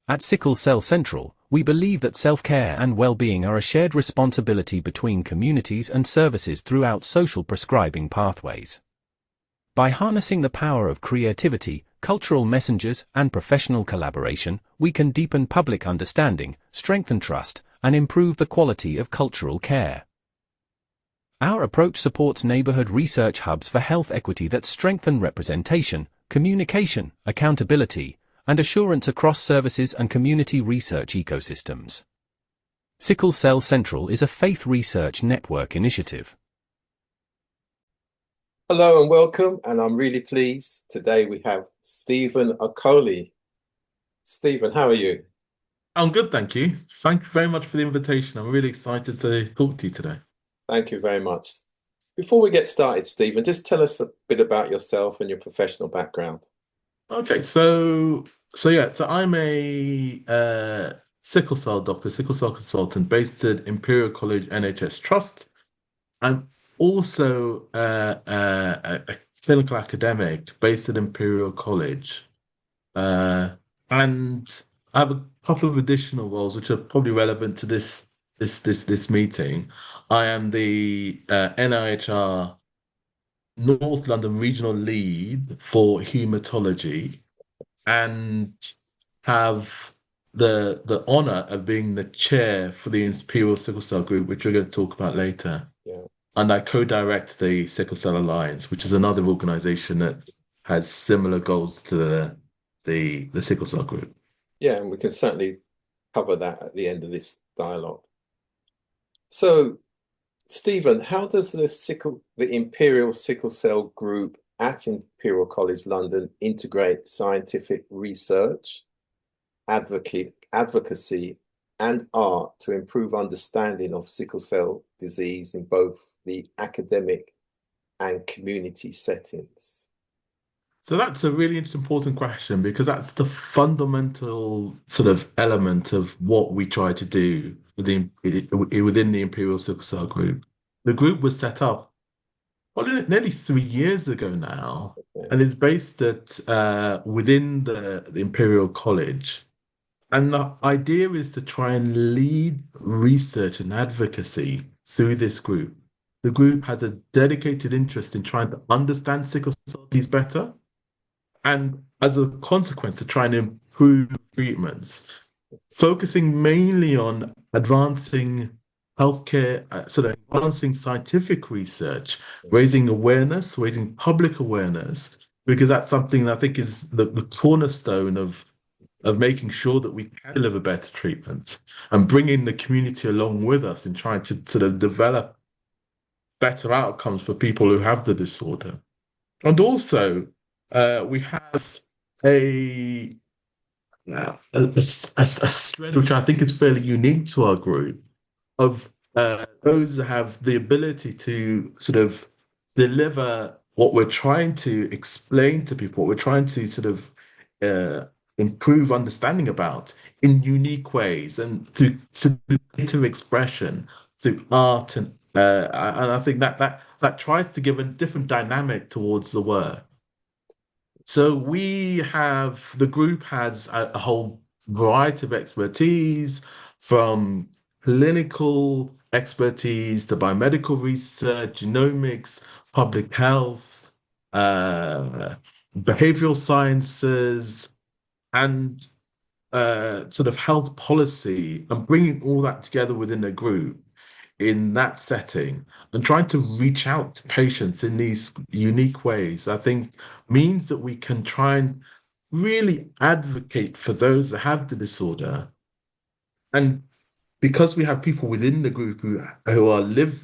At Sickle Cell Central, we believe that self-care and well-being are a shared responsibility between communities and services throughout social prescribing pathways. By harnessing the power of creativity, cultural messengers, and professional collaboration, we can deepen public understanding, strengthen trust, and improve the quality of cultural care. Our approach supports neighborhood research hubs for health equity that strengthen representation, communication, accountability, and assurance across services and community research ecosystems. Sickle Cell Central is a faith research network initiative. Hello and welcome, and I'm really pleased. Today we have Stephen Okoli. Stephen, how are you? I'm good, thank you. Thank you very much for the invitation. I'm really excited to talk to you today. Thank you very much. Before we get started, Stephen, just tell us a bit about yourself and your professional background. Okay, so I'm a sickle cell doctor, sickle cell consultant based at Imperial College NHS Trust. I'm also a clinical academic based at Imperial College, and I have a couple of additional roles which are probably relevant to this meeting. I am the NIHR North London Regional Lead for Hematology and have the honor of being the chair for the Imperial Sickle Cell Group, which we're going to talk about later. Yeah. And I co-direct the Sickle Cell Alliance, which is another organization that has similar goals to the Sickle Cell Group. Yeah, and we can certainly cover that at the end of this dialogue. So, Stephen, how does the Imperial Sickle Cell Group at Imperial College London integrate scientific research, advocacy, and art to improve understanding of sickle cell disease in both the academic and community settings? So that's a really important question because that's the fundamental sort of element of what we try to do within the Imperial Sickle Cell Group. The group was set up nearly 3 years ago now, Okay. and is based within the Imperial College. And the idea is to try and lead research and advocacy through this group. The group has a dedicated interest in trying to understand sickle cell disease better, and as a consequence, to try and improve treatments, focusing mainly on advancing healthcare, advancing scientific research, raising awareness, raising public awareness, because that's something I think is the cornerstone of making sure that we can deliver better treatments and bringing the community along with us in trying to sort of develop better outcomes for people who have the disorder. And also, we have a strength which I think is fairly unique to our group of those that have the ability to sort of deliver what we're trying to explain to people, what we're trying to sort of improve understanding about in unique ways and through creative expression, through art, and I think that tries to give a different dynamic towards the work. So the group has a whole variety of expertise, from clinical expertise to biomedical research, genomics, public health, behavioral sciences, and sort of health policy, and bringing all that together within a group in that setting and trying to reach out to patients in these unique ways, I think means that we can try and really advocate for those that have the disorder. And because we have people within the group who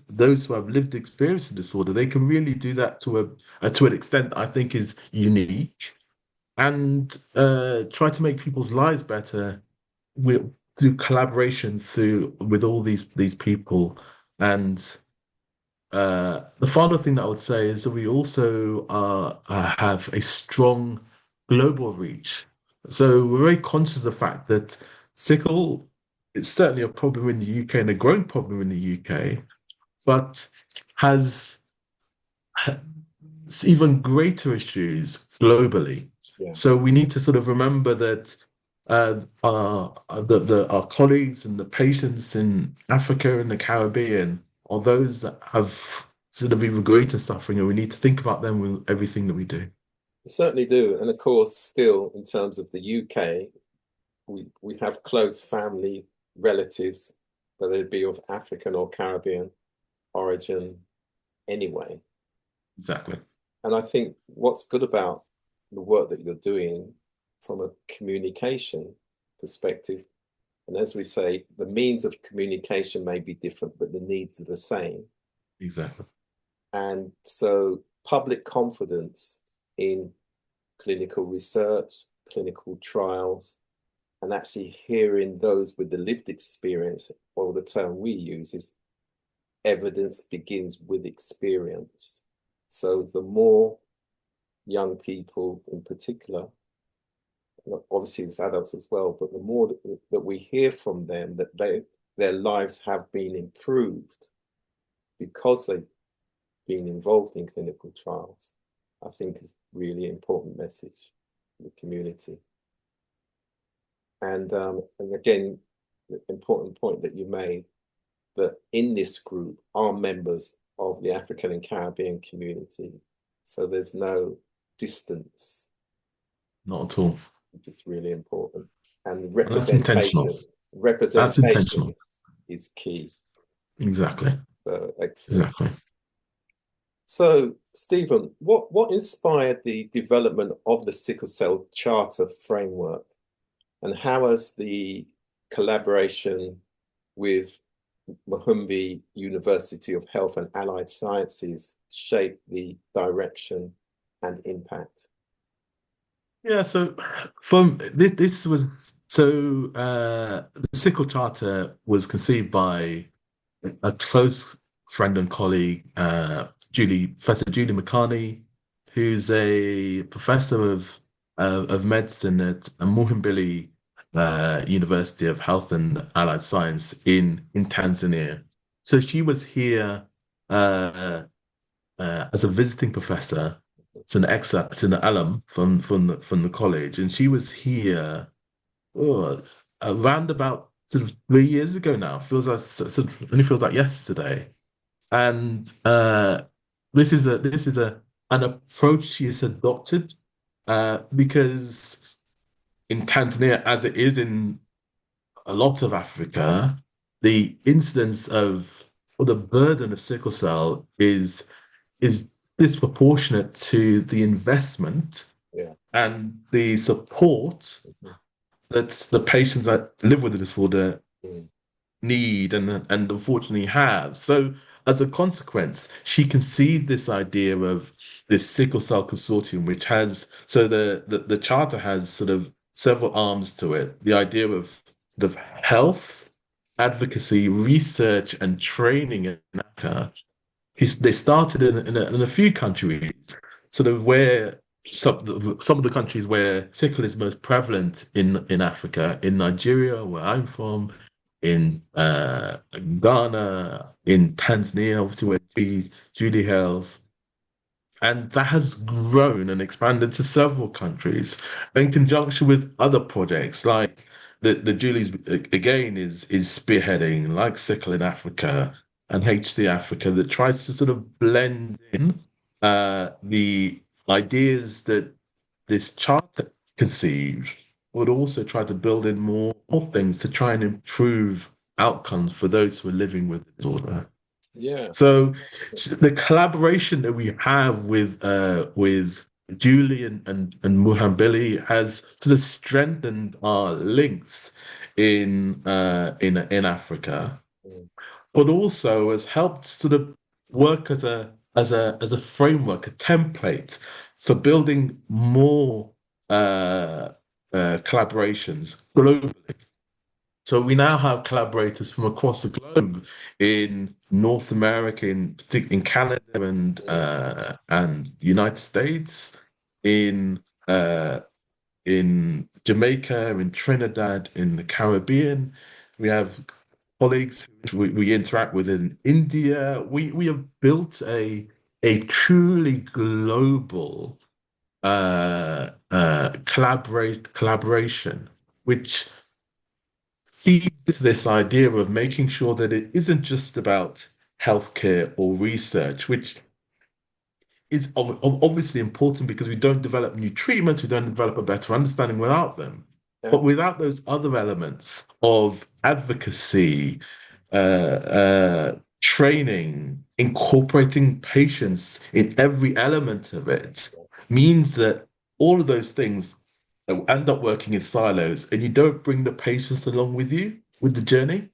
those who have lived experience of disorder, they can really do that to an extent I think is unique, and try to make people's lives better through collaboration with all these people. And the final thing that I would say is that we also have a strong global reach. So we're very conscious of the fact that sickle is certainly a problem in the UK and a growing problem in the UK, but has even greater issues globally. Yeah. So we need to sort of remember that our colleagues and the patients in Africa and the Caribbean are those that have sort of even greater suffering, and we need to think about them with everything that we do. We certainly do. And of course, still in terms of the UK, we have close family relatives, whether it be of African or Caribbean origin anyway. Exactly. And I think what's good about the work that you're doing from a communication perspective, and as we say, the means of communication may be different, but the needs are the same. Exactly. And so public confidence in clinical research, clinical trials, and actually hearing those with the lived experience, or the term we use is evidence begins with experience. So the more young people in particular, obviously it's adults as well, but the more that we hear from them that their lives have been improved because they've been involved in clinical trials, I think is really important message for the community. And again, the important point that you made, that in this group are members of the African and Caribbean community. So there's no distance. Not at all. Which is really important. And And that's intentional. That's representation intentional. is key. Exactly. So excellent. Exactly. So, Stephen, what inspired the development of the Sickle Cell Charter framework? And how has the collaboration with Muhimbili University of Health and Allied Sciences shaped the direction and impact? Yeah, so from this was so the Sickle Charter was conceived by a close friend and colleague, Professor Julie Makani, who's a professor of medicine at Muhimbili University of Health and Allied Science in Tanzania. So she was here as a visiting professor. It's an alum from the college, and she was here around about sort of 3 years ago now. Feels like sort of only feels like yesterday. And this is an approach she has adopted because in Tanzania, as it is in a lot of Africa, the incidence of or the burden of sickle cell is disproportionate to the investment Yeah. and the support that the patients that live with the disorder need and unfortunately have. So as a consequence, she conceived this idea of this sickle cell consortium, which has the charter has sort of several arms to it. The idea of health, advocacy, research, and training in Africa. They started in a few countries, sort of where some of the countries where sickle is most prevalent in Africa, in Nigeria, where I'm from, in Ghana, in Tanzania, obviously where Julie hails. And that has grown and expanded to several countries in conjunction with other projects like the Julie's again is spearheading, like Sickle in Africa and HC Africa, that tries to sort of blend in the ideas that this charter conceived, would also try to build in more things to try and improve outcomes for those who are living with the disorder. Yeah. So the collaboration that we have with Julie and Muhimbili has sort of strengthened our links in Africa, but also has helped sort of work as a framework, a template for building more collaborations globally. So we now have collaborators from across the globe in North America, in Canada and the United States, uh, in Jamaica, in Trinidad, in the Caribbean. We have colleagues we interact with in India. We have built a truly global collaboration which feeds into this idea of making sure that it isn't just about healthcare or research, which is obviously important because we don't develop new treatments, we don't develop a better understanding without them. Yeah. But without those other elements of advocacy, training, incorporating patients in every element of it, means that all of those things end up working in silos, and you don't bring the patients along with you with the journey.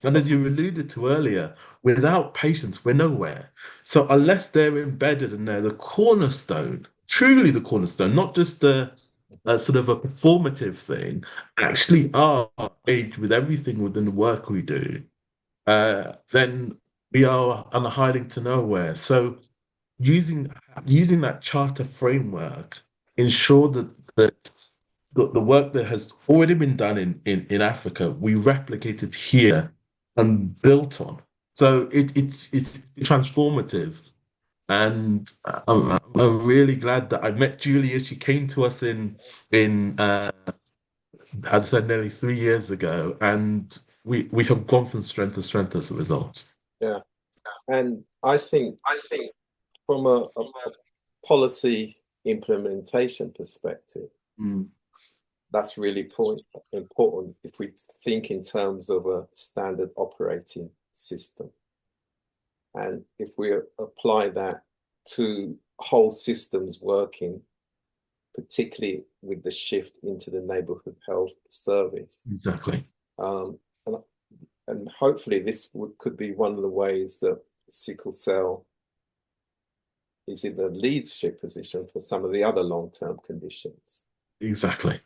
And as you alluded to earlier, without patients, we're nowhere. So unless they're embedded and they're the cornerstone, truly the cornerstone, not just a sort of a performative thing, actually are engaged with everything within the work we do, then we are on a hiding to nowhere. So using that charter framework ensure that the work that has already been done in Africa, we replicated here and built on. So it's transformative. And I'm really glad that I met Julia. She came to us in as I said, nearly 3 years ago, and we have gone from strength to strength as a result. Yeah. And I think from a policy implementation perspective, that's really important if we think in terms of a standard operating system. And if we apply that to whole systems working, particularly with the shift into the neighborhood health service. Exactly. And hopefully this could be one of the ways that sickle cell is in the leadership position for some of the other long-term conditions. Exactly.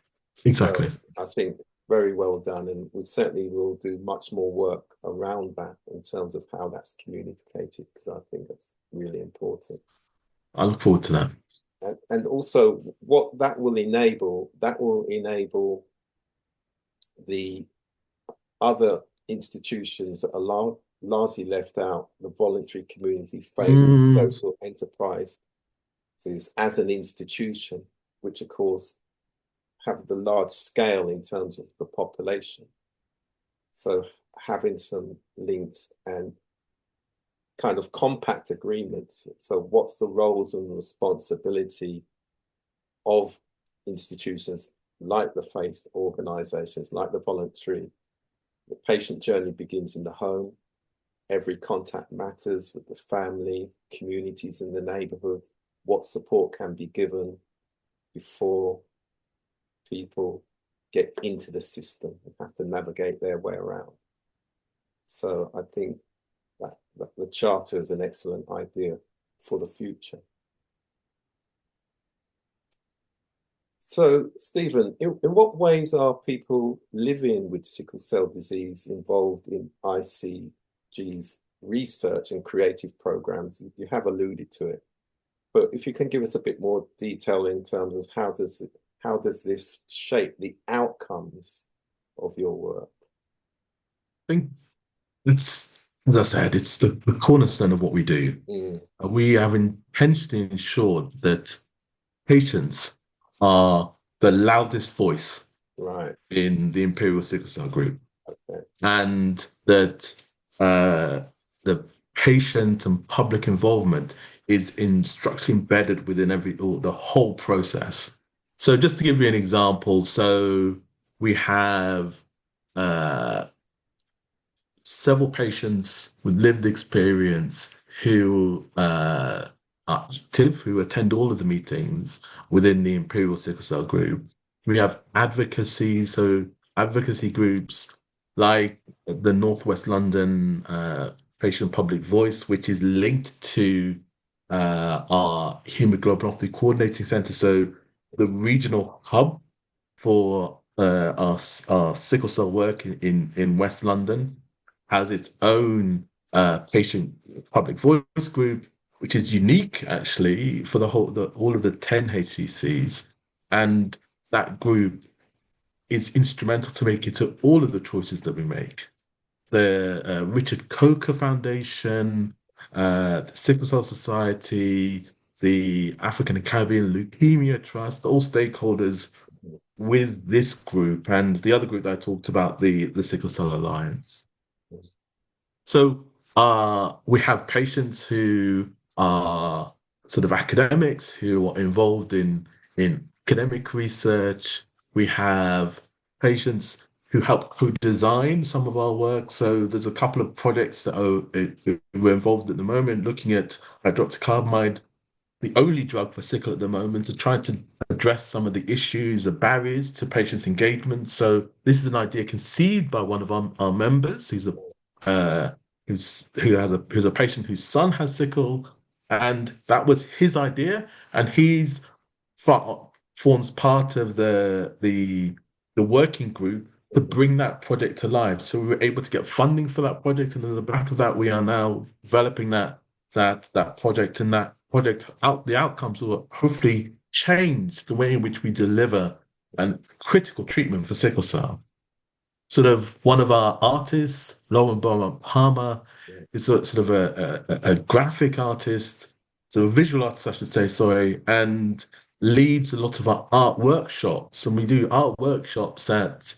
So I think very well done, and we certainly will do much more work around that in terms of how that's communicated, because I think that's really important. I look forward to that. And also what that will enable the other institutions that are largely left out, the voluntary community favored social enterprise as an institution, which of course have the large scale in terms of the population. So having some links and kind of compact agreements. So what's the roles and responsibility of institutions like the faith organizations, like the voluntary? The patient journey begins in the home. Every contact matters with the family, communities in the neighborhood. What support can be given before people get into the system and have to navigate their way around. So I think that the charter is an excellent idea for the future. So, Stephen, in what ways are people living with sickle cell disease involved in ICG's research and creative programs? You have alluded to it, but if you can give us a bit more detail in terms of how does this shape the outcomes of your work? I think it's, as I said, it's the cornerstone of what we do. We have intentionally ensured that patients are the loudest voice in the Imperial Sickle Cell Group. And that the patient and public involvement is structurally embedded within the whole process. So just to give you an example, so we have several patients with lived experience who are active, who attend all of the meetings within the Imperial Sickle Cell Group. We have advocacy, so advocacy groups like the Northwest London Patient Public Voice, which is linked to our Hemoglobinopathy Coordinating Centre, so the regional hub for our sickle cell work in West London, has its own patient public voice group, which is unique actually for all of the 10 HCCs. And that group is instrumental to make it to all of the choices that we make. The Richard Coker Foundation, the Sickle Cell Society, the African and Caribbean Leukemia Trust, all stakeholders with this group and the other group that I talked about, the Sickle Cell Alliance. So we have patients who are sort of academics who are involved in academic research. We have patients who design some of our work. So there's a couple of projects that we're involved at the moment, looking at hydroxycarbamide, the only drug for sickle at the moment, to try to address some of the issues, the barriers to patients' engagement. So this is an idea conceived by one of our members. He's a who's a patient whose son has sickle, and that was his idea, and forms part of the working group to bring that project to life. So we were able to get funding for that project, and on the back of that, we are now developing that project, and that project the outcomes will hopefully change the way in which we deliver and critical treatment for sickle cell. Sort of one of our artists, Lauren Bowman Palmer, is sort of a graphic artist, so a visual artist, I should say, sorry, and leads a lot of our art workshops. And we do art workshops that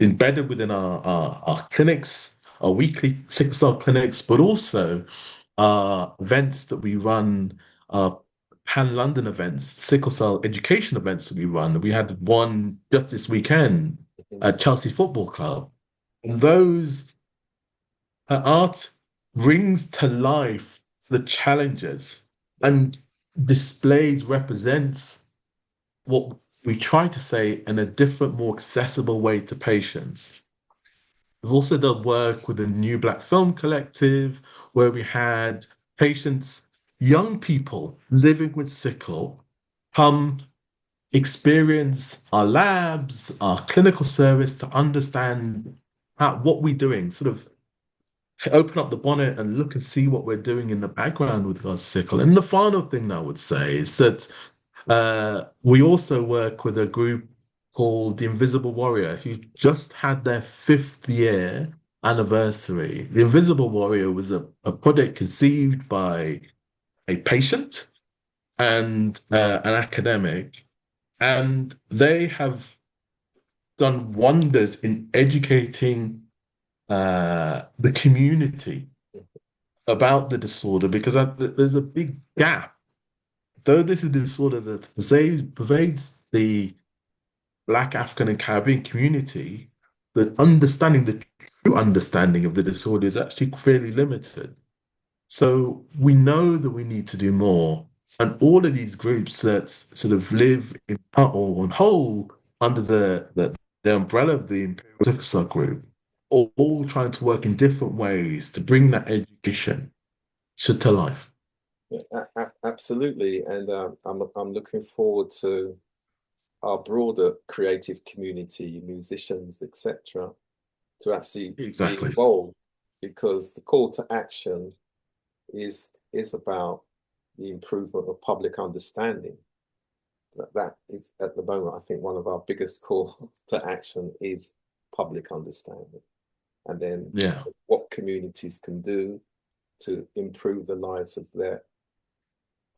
embedded within our clinics, our weekly sickle cell clinics, but also events that we run, pan-London events, sickle cell education events that we run. We had one just this weekend at Chelsea Football Club. And those art brings to life the challenges and displays, represents what we try to say in a different, more accessible way to patients. We've also done work with the New Black Film Collective, where we had patients, young people living with sickle, come experience our labs, our clinical service, to understand what we're doing, sort of open up the bonnet and look and see what we're doing in the background with our sickle. And the final thing I would say is that we also work with a group called the Invisible Warrior, who just had their 5th year anniversary. The Invisible Warrior was a project conceived by a patient and an academic, and they have done wonders in educating the community about the disorder, because there's a big gap. Though this is a disorder that pervades the Black, African, and Caribbean community, the true understanding of the disorder is actually fairly limited. So we know that we need to do more. And all of these groups that sort of live in part or on whole under the umbrella of the Imperial Sickle Cell Group, are all trying to work in different ways to bring that education to life. Yeah, absolutely. And I'm looking forward to our broader creative community, musicians, etc., to actually be involved, because the call to action is about the improvement of public understanding. That is, at the moment, I think one of our biggest calls to action is public understanding. And then what communities can do to improve the lives of their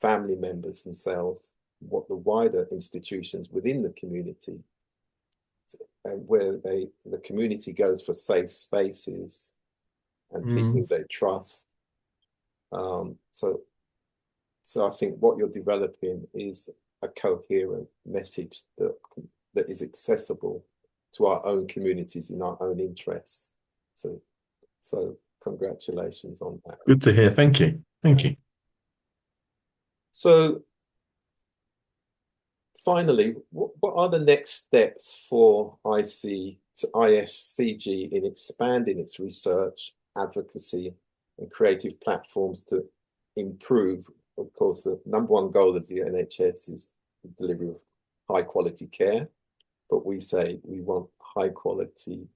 family members themselves, what the wider institutions within the community, and where the community goes for safe spaces and people they trust. So I think what you're developing is a coherent message that is accessible to our own communities in our own interests. So congratulations on that. Good to hear. Thank you. Thank you. So finally, what are the next steps for ISCG in expanding its research, advocacy, and creative platforms to improve? Of course, the #1 goal of the NHS is the delivery of high quality care, but we say we want high quality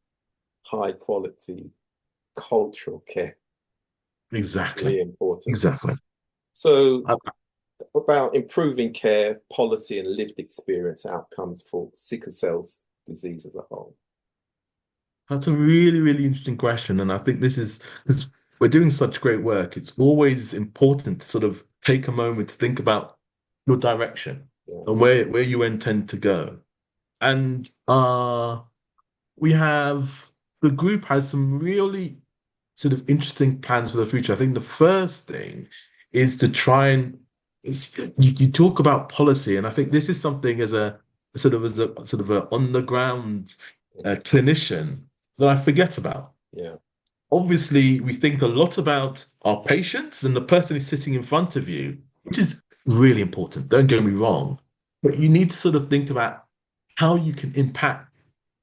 cultural care. Exactly. Really important. Exactly. So about improving care, policy, and lived experience outcomes for sickle cell disease as a whole. That's a really, really interesting question. And I think this we're doing such great work. It's always important to sort of take a moment to think about your direction. Yeah. and where you intend to go. And we have the group has some really sort of interesting plans for the future. I think the first thing is to try and you talk about policy, and I think this is something as a sort of a on the ground clinician that I forget about. Yeah. Obviously, we think a lot about our patients and the person who's sitting in front of you, which is really important. Don't get me wrong, but you need to sort of think about how you can impact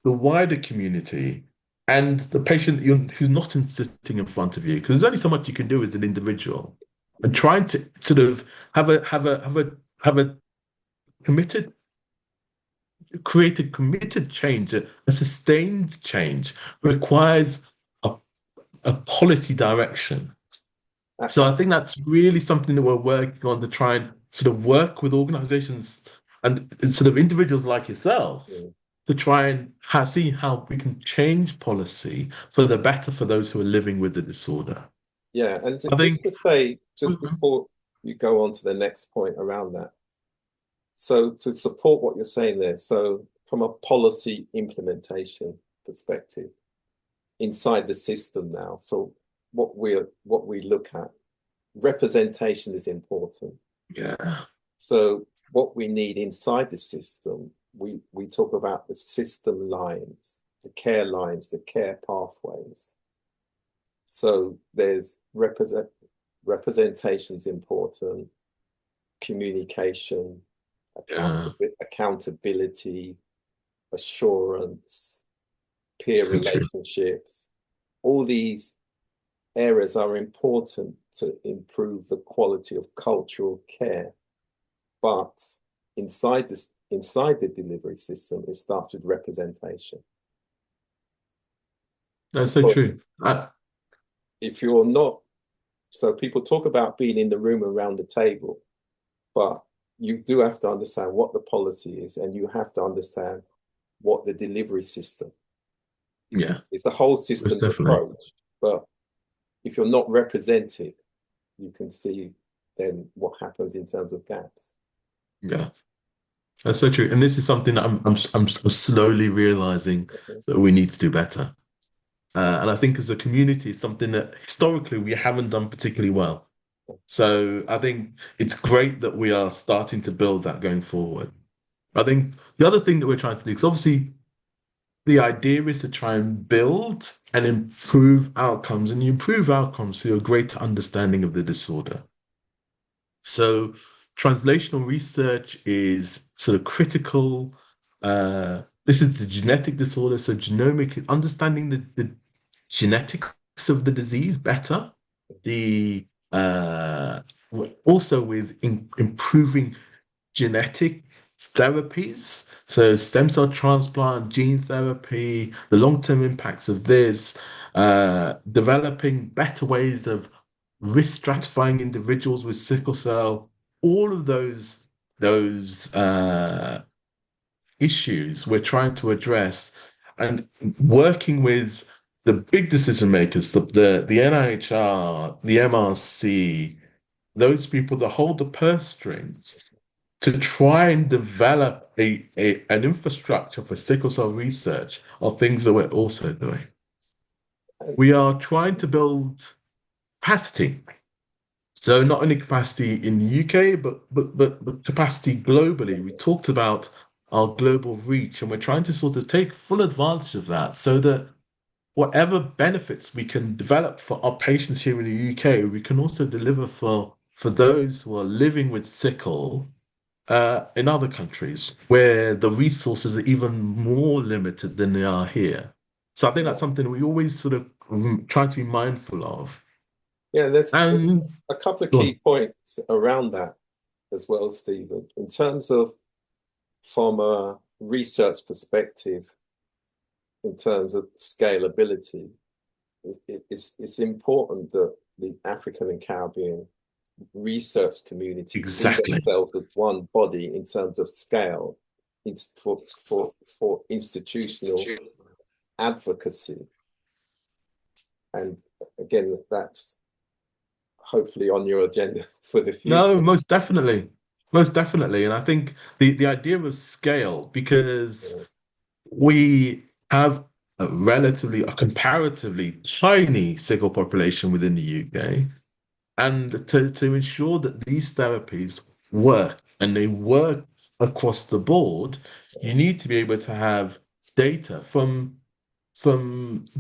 the wider community and the patient who's not sitting in front of you, because there's only so much you can do as an individual, and trying to sort of have a committed create a committed change, a sustained change requires a, a policy direction. So I think that's really something that we're working on to try and sort of work with organizations and sort of individuals like yourself Yeah. to try and see how we can change policy for the better for those who are living with the disorder. Yeah, and I just think, to say, just before you go on to the next point around that, so to support what you're saying there, so from a policy implementation perspective inside the system now, so what we look at, representation is important. yeah, So what we need inside the system, we talk about the system lines, the care lines, the care pathways. So there's representation's important, communication, yeah, accountability, assurance, peer so true. relationships. All these areas are important to improve the quality of cultural care. But inside the delivery system, it starts with representation. That's so Because true. if you're not, so people talk about being in the room around the table, but you do have to understand what the policy is, and you have to understand what the delivery system. Yeah, It's a whole most systems definitely. approach. But if you're not represented, you can see then what happens in terms of gaps. Yeah. That's so true. And this is something that I'm slowly realizing Okay. that we need to do better. And I think as a community, it's something that historically we haven't done particularly well. So I think it's great that we are starting to build that going forward. I think the other thing that we're trying to do, because obviously the idea is to try and build and improve outcomes, and you improve outcomes through a greater understanding of the disorder. So translational research is sort of critical. This is the genetic disorder, so genomic understanding the genetics of the disease better. The also with improving genetic therapies, so stem cell transplant, gene therapy, the long-term impacts of this, developing better ways of risk stratifying individuals with sickle cell, all of those issues we're trying to address, and working with the big decision makers, the NIHR, the MRC, those people that hold the purse strings to try and develop an infrastructure for sickle cell research are things that we're also doing. We are trying to build capacity. So not only capacity in the UK, but capacity globally. We talked about our global reach, and we're trying to sort of take full advantage of that so that whatever benefits we can develop for our patients here in the UK, we can also deliver for those who are living with sickle in other countries where the resources are even more limited than they are here. So I think that's something we always sort of try to be mindful of. Yeah, there's And a couple of go on. key points around that as well, Stephen. In terms of from a research perspective, in terms of scalability, it's important that the African and Caribbean research community see Exactly. themselves as one body in terms of scale for institutional advocacy. And again, that's hopefully on your agenda for the No, future. most definitely. most definitely. And I think the idea of scale, because we have a comparatively tiny sickle population within the UK, and to ensure that these therapies work and they work across the board, you need to be able to have data from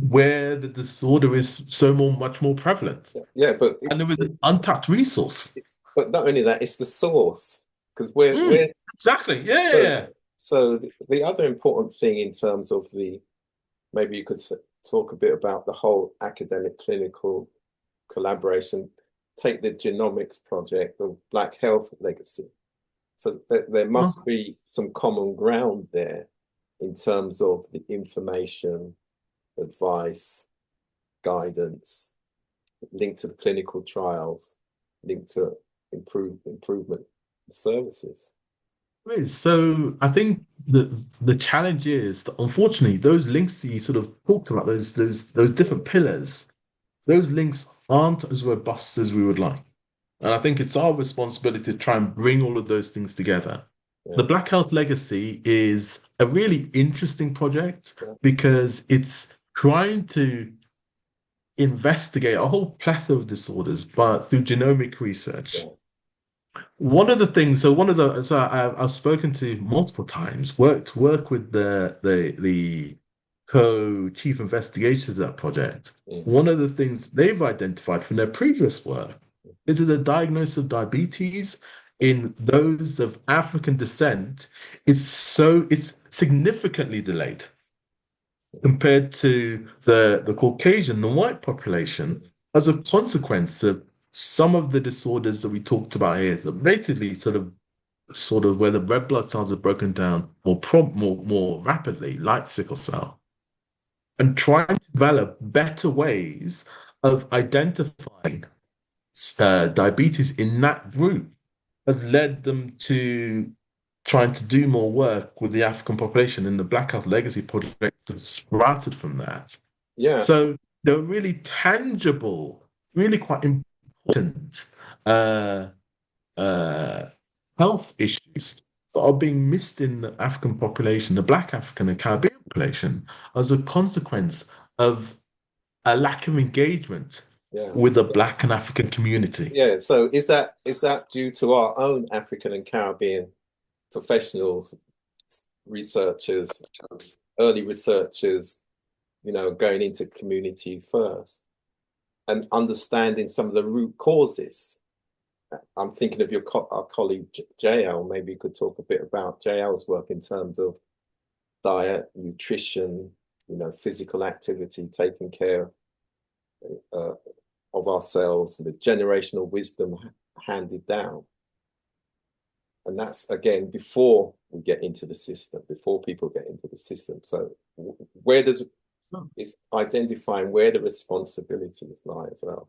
where the disorder is much more prevalent. Yeah, but And there is an untapped resource. not only that, it's the source because we're Exactly. Yeah, yeah, so yeah. so the other important thing in terms of maybe you could talk a bit about the whole academic clinical collaboration. Take the genomics project of Black Health Legacy. So there Oh, must be some common ground there in terms of the information, advice, guidance, linked to the clinical trials, linked to improvement services. there is. So I think the challenge is that unfortunately those links that you sort of talked about, those different pillars, those links aren't as robust as we would like. And I think it's our responsibility to try and bring all of those things together. The Yeah, Black Health Legacy is a really interesting project yeah, because it's trying to investigate a whole plethora of disorders, but through genomic research. yeah, One of the things, so I've spoken to multiple times, work with the co-chief investigators of that project. mm, One of the things they've identified from their previous work is that the diagnosis of diabetes in those of African descent it's significantly delayed compared to the Caucasian, the white population, as a consequence of some of the disorders that we talked about here, that basically sort of where the red blood cells are broken down more rapidly, like sickle cell, and trying to develop better ways of identifying diabetes in that group has led them to trying to do more work with the African population, and the Black Health Legacy project has sprouted from that. yeah, So there are really tangible, really quite important uh, uh, health issues that are being missed in the African population, the Black African and Caribbean population, as a consequence of a lack of engagement yeah. with the Black and African community. Yeah, so is that due to our own African and Caribbean professionals, researchers, early researchers, going into community first and understanding some of the root causes? I'm thinking of our colleague JL. Maybe you could talk a bit about JL's work in terms of diet, nutrition, physical activity, taking care uh, of ourselves, the generational wisdom handed down. And that's again before we get into the system, before people get into the system. So where does it's identifying where the responsibilities lie as well.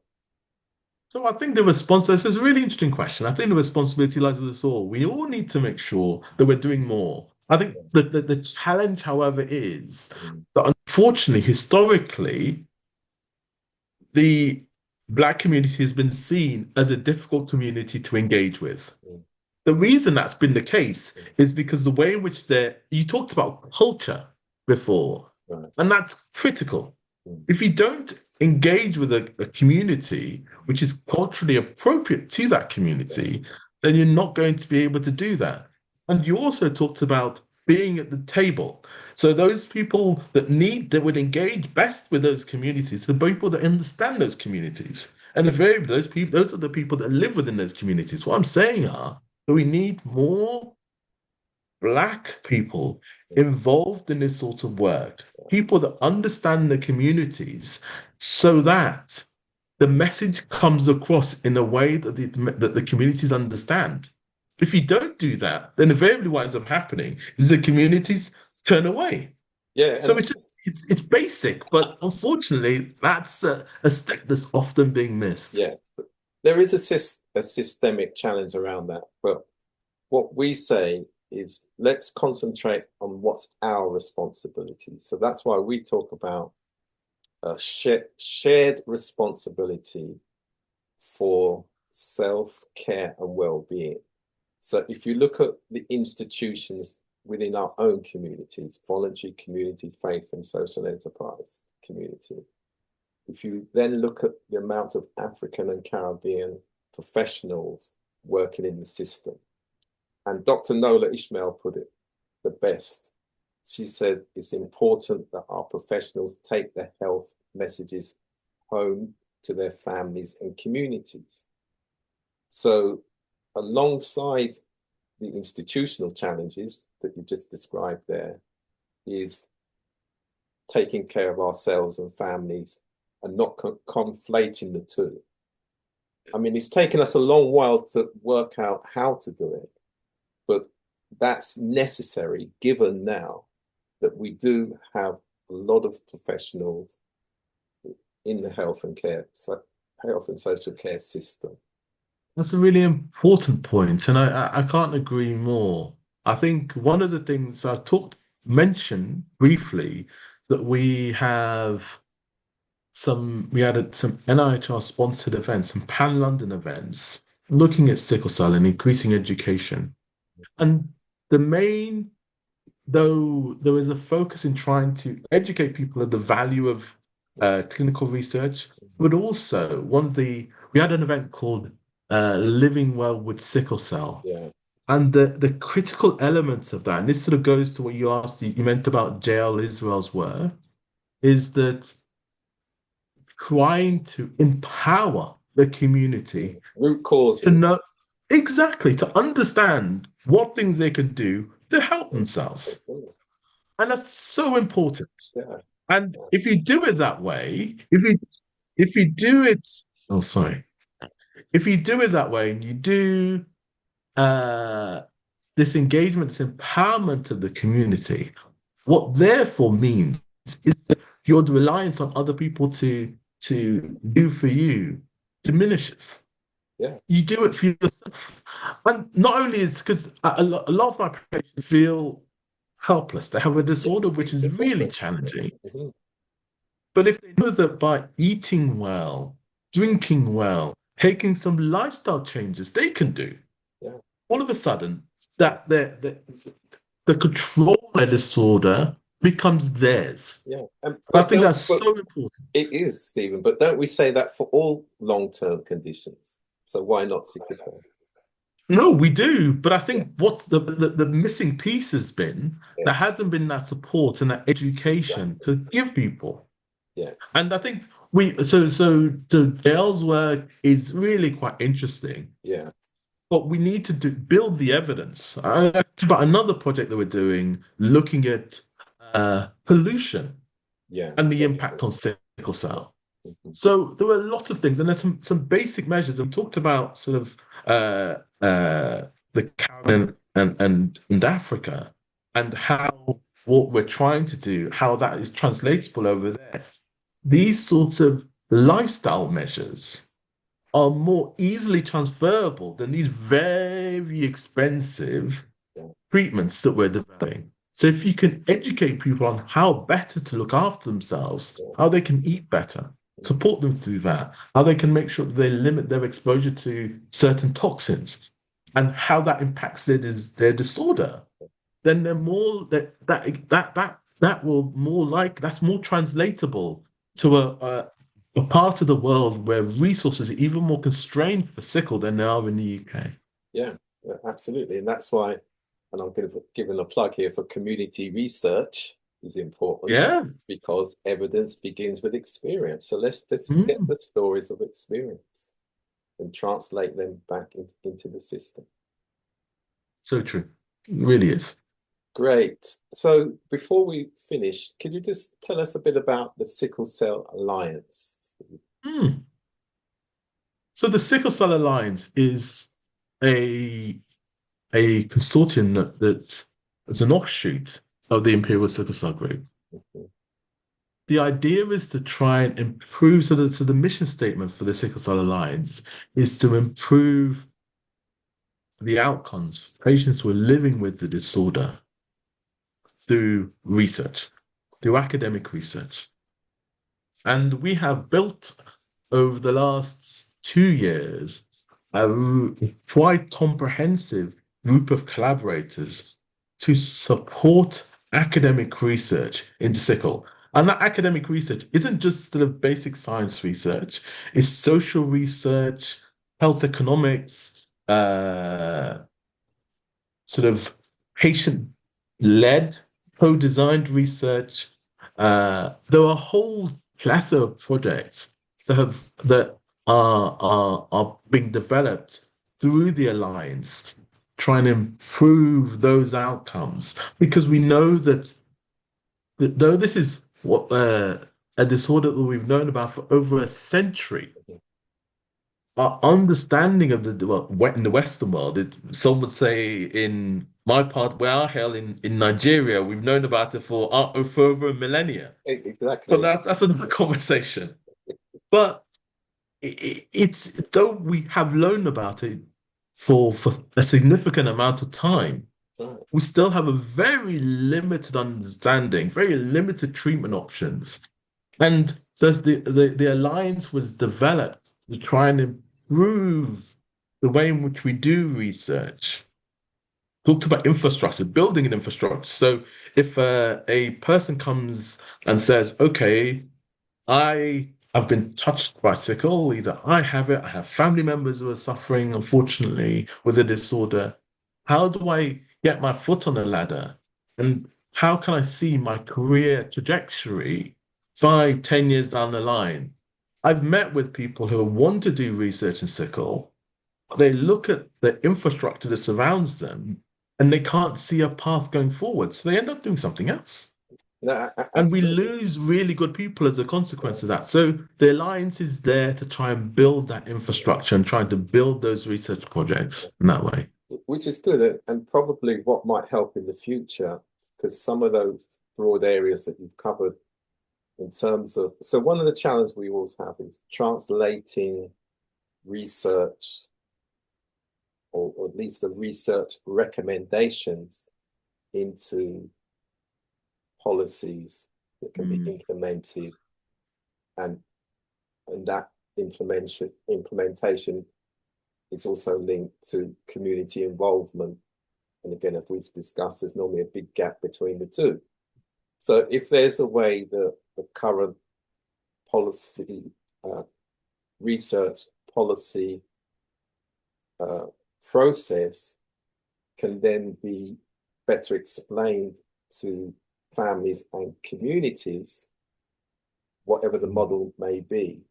So I think the response, this is a really interesting question. I think the responsibility lies with us all. We all need to make sure that we're doing more. I think the challenge, however, is Mm, that unfortunately, historically, the Black community has been seen as a difficult community to engage with. mm, The reason that's been the case is because the way in which you talked about culture before, right. and that's critical. Mm, If you don't engage with a community which is culturally appropriate to that yeah, community, then you're not going to be able to do that. And you also talked about being at the table. So those people that would engage best with those communities, the people that understand those communities. And those are the people that live within those communities. What I'm saying are that we need more Black people involved in this sort of work, people that understand the communities so that the message comes across in a way that the communities understand. If you don't do that, then invariably what ends up happening is the communities turn away. yeah, So and it's basic, but unfortunately, that's a step that's often being missed. yeah, there is a systemic challenge around that. But what we say is let's concentrate on what's our responsibility. So that's why we talk about shared responsibility for self-care and well-being. So if you look at the institutions within our own communities, voluntary community, faith and social enterprise community, if you then look at the amount of African and Caribbean professionals working in the system, and Dr. Nola Ishmael put it the best. She said it's important that our professionals take the health messages home to their families and communities. So alongside the institutional challenges that you just described there is taking care of ourselves and families and not conflating the two. I mean, it's taken us a long while to work out how to do it, but that's necessary given now that we do have a lot of professionals in the health and social care system. That's a really important point, and I can't agree more. I think one of the things mentioned briefly that we had some NIHR sponsored events, some Pan London events, looking at sickle cell and increasing education. And though there was a focus in trying to educate people of the value of clinical research, but also we had an event called Living Well with Sickle Cell. Yeah. And the critical elements of that, and this sort of goes to what you meant about JL Israel's work, is that trying to empower the community root cause to know exactly, to understand what things they can do to help themselves. And that's so important. Yeah. And if you do it that way, if you do it, if you do it that way and you do this engagement, this empowerment of the community, what therefore means is that your reliance on other people to do for you diminishes. Yeah. You do it for yourself. And not only is because a lot of my patients feel helpless. They have a disorder which is really challenging. Mm-hmm. But if they know that by eating well, drinking well, taking some lifestyle changes they can do, all of a sudden that the control of their disorder becomes theirs. Yeah. I think that's so important. It is, Stephen, but don't we say that for all long-term conditions? So why not sickle cell? No, we do, but I think what's the missing piece has been there hasn't been that support and that education to give people. Yes. And I think so Dale's work is really quite interesting. Yeah. But we need to build the evidence. I talked about another project that we're doing looking at pollution and the impact on sickle cell. Mm-hmm. So there were a lot of things, and there's some basic measures. We talked about sort of the Caribbean and Africa, and how what we're trying to do, how that is translatable over there. These sorts of lifestyle measures are more easily transferable than these very expensive treatments that we're developing. So if you can educate people on how better to look after themselves, how they can eat better, support them through that, how they can make sure that they limit their exposure to certain toxins, and how that impacts their disorder, then they're more that's more translatable to a part of the world where resources are even more constrained for sickle than they are in the UK. Yeah, absolutely. And that's why, and I'm going to give a plug here for community research is important. Yeah. Because evidence begins with experience. So let's just get the stories of experience and translate them back into the system. So true. It really is. Great. So before we finish, could you just tell us a bit about the Sickle Cell Alliance? So the Sickle Cell Alliance is a consortium that's an offshoot of the Imperial Sickle Cell Group. Mm-hmm. The idea is to try and improve, so the mission statement for the Sickle Cell Alliance is to improve the outcomes for patients who are living with the disorder through research, through academic research. And we have built over the last 2 years a quite comprehensive group of collaborators to support academic research into sickle. And that academic research isn't just sort of basic science research, it's social research, health economics, sort of patient-led, co-designed research. There are a whole plethora of projects that are being developed through the Alliance, trying to improve those outcomes. Because we know that though this is what a disorder that we've known about for over a century, our understanding of in the Western world, some would say in my part where I hail in Nigeria, we've known about it for over a millennia. But Exactly. that's another conversation. But it's though we have known about it for a significant amount of time, Right. we still have a very limited understanding, very limited treatment options. And the alliance was developed to try and improve the way in which we do research. Talked about infrastructure, building an infrastructure. So if a person comes and says, okay, I have been touched by sickle, either I have it, I have family members who are suffering, unfortunately, with a disorder. How do I get my foot on the ladder? And how can I see my career trajectory 5, 10 years down the line? I've met with people who want to do research in sickle. They look at the infrastructure that surrounds them and they can't see a path going forward. So they end up doing something else. No, And we absolutely. lose really good people as a consequence of that. So the Alliance is there to try and build that infrastructure and trying to build those research projects in that way. Which is good, and probably what might help in the future, because some of those broad areas that you've covered in terms of, so one of the challenges we always have is translating research, or at least the research recommendations into policies that can be implemented, and that implementation is also linked to community involvement. And again, as we've discussed, there's normally a big gap between the two. So if there's a way that the current policy, research policy process can then be better explained to families and communities, whatever the model may be,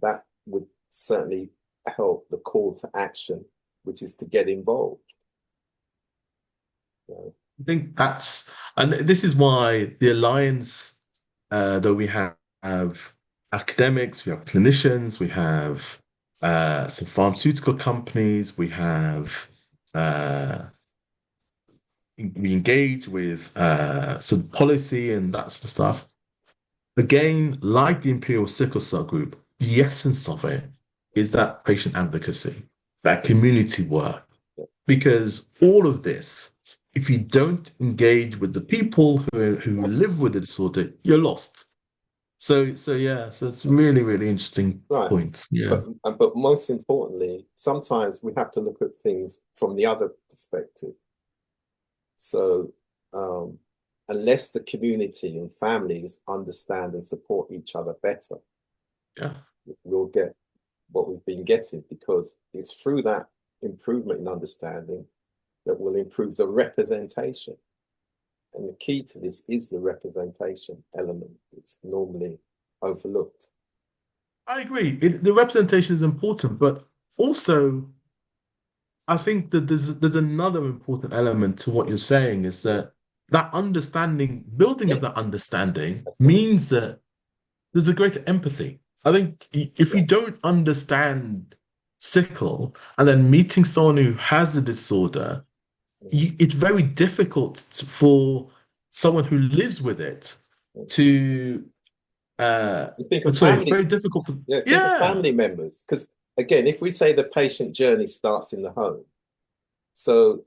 that would certainly help the call to action, which is to get involved. I think and this is why the Alliance, though we have academics, we have clinicians, we have some pharmaceutical companies, we engage with some policy and that sort of stuff. Again, like the Imperial Sickle Cell Group, the essence of it is that patient advocacy, that community work. Because all of this, if you don't engage with the people who live with the disorder, you're lost. So it's really, really interesting point. Yeah. But most importantly, sometimes we have to look at things from the other perspective. So unless the community and families understand and support each other better, we'll get what we've been getting, because it's through that improvement in understanding that will improve the representation. And the key to this is the representation element. It's normally overlooked. I agree. The representation is important, but also I think that there's another important element to what you're saying, is that understanding, building of that understanding means that there's a greater empathy. I think if you don't understand sickle and then meeting someone who has a disorder, it's very difficult for someone who lives with it to it's very difficult for think of family members, because again, if we say the patient journey starts in the home, so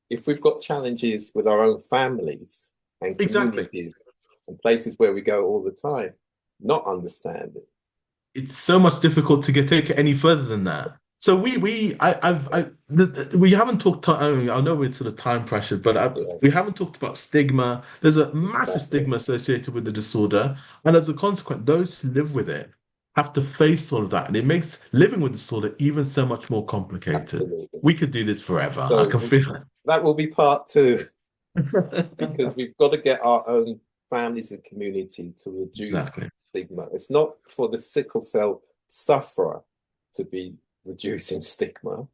if we've got challenges with our own families and communities and places where we go all the time, not understanding, it's so much difficult to take it any further than that. So we haven't talked. I know we're sort of time pressured, but Yeah, we haven't talked about stigma. There's a massive exactly. stigma associated with the disorder, and as a consequence, those who live with it have to face all of that, and it makes living with disorder even so much more complicated. Absolutely. We could do this forever. I So can feel that will be part two, because it. we've got to get our own families and community to reduce Exactly. stigma. It's not for the sickle cell sufferer to be reducing stigma,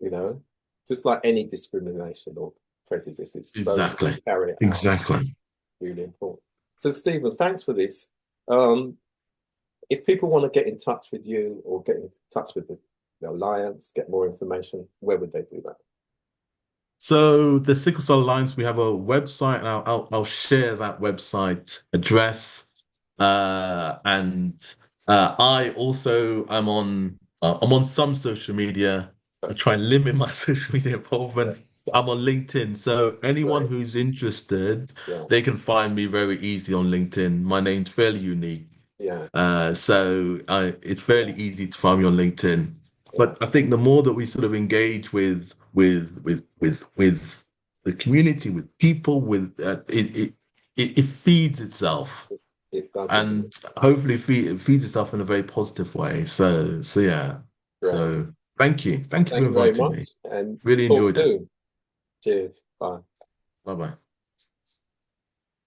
you know, just like any discrimination or prejudice. It's those who Exactly. carry it out, Exactly. really important. So, Stephen, thanks for this. Um, if people want to get in touch with you or get in touch with the Alliance, get more information, where would they do that? So the Sickle Cell Alliance, we have a website, and I'll share that website address. And I also am on I'm on some social media. I try and limit my social media Yeah, involvement. I'm on LinkedIn, so anyone great. who's interested, Yeah, they can find me very easy on LinkedIn. My name's fairly unique. yeah, It's fairly easy to find me on LinkedIn. yeah. But I think the more that we sort of engage with the community, with people, it feeds itself, It does indeed. and hopefully it feeds itself in a very positive way. So yeah. Great. So thank you for Thank you very inviting much, me. and Really talk enjoyed it. soon. Cheers. Bye. Bye bye.